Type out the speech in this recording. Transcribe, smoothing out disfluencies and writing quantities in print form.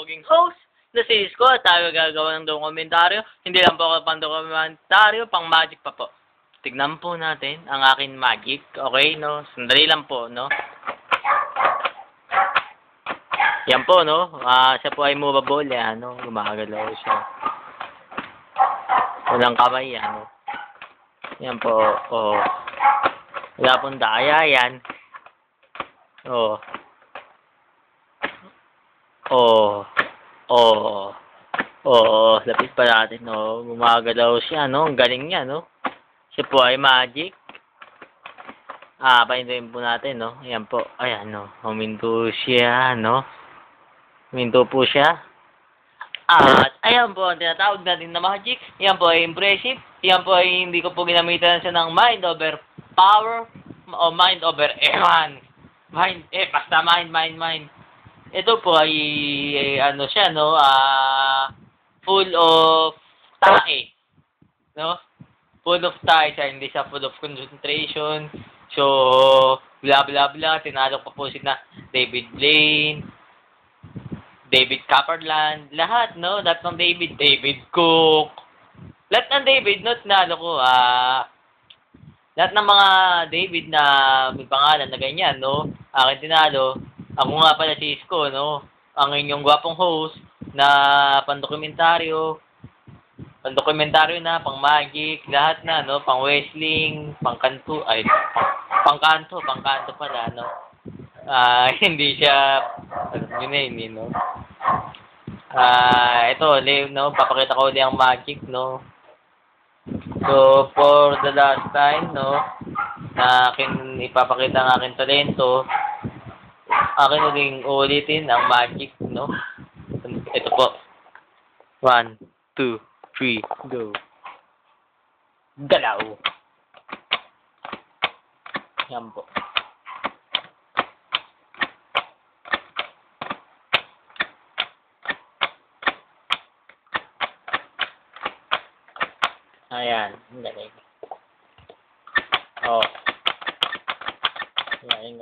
maging host na si Isko at tayo gagawa ng dokumentaryo. Hindi lang po ako pang dokumentaryo, pang magic pa po. Tignan po natin ang akin magic. Okay, no? Sandali lang po, no? Yan po, no? Siya po ay movable, yan, no? Gumagalaw siya. Walang kamay, yan, no? Yan po, oh. Wala pong daya, yan. Oh. Oh. Oh. Oh. Lapit pa natin, no? Gumagalaw siya, no? Ang galing niya, no? Siya po ay magic. Pahintuin po natin, no? Ayan po. Ayan, no? Huminto siya, no? Huminto po siya. At, ayan po, ang tinatawag natin na magic. Ayan po ay impressive. Ayan po ay hindi ko po ginamitan siya ng mind over power o mind over ewan. Basta mind. Ito po ay ano siya, no? Full of tae. No? Full of tae siya, hindi siya full of concentration. So, blah blah blah. Tinalo pa po sila David Blaine, David Copperland, lahat, no? Lahat ng David Cook. Lahat ng David, no? Tinalo ko, lahat ng mga David na may pangalan na ganyan, no? Akin tinalo. Ako nga pala si Isko, no? Ang inyong gwapong host na pandokumentaryo na, pang magic, lahat na, no? Pang wrestling, pang kanto pala, no? Hindi siya, hindi, no? Ito, no? Papakita ko ulit ang magic, no? So, for the last time, no? Na ipapakita ang aking talento, akin ulitin ang magic, no? Ito po. 1, 2, 3, go. Galaw! Yan po. Ayan, galing. Oh. Galing.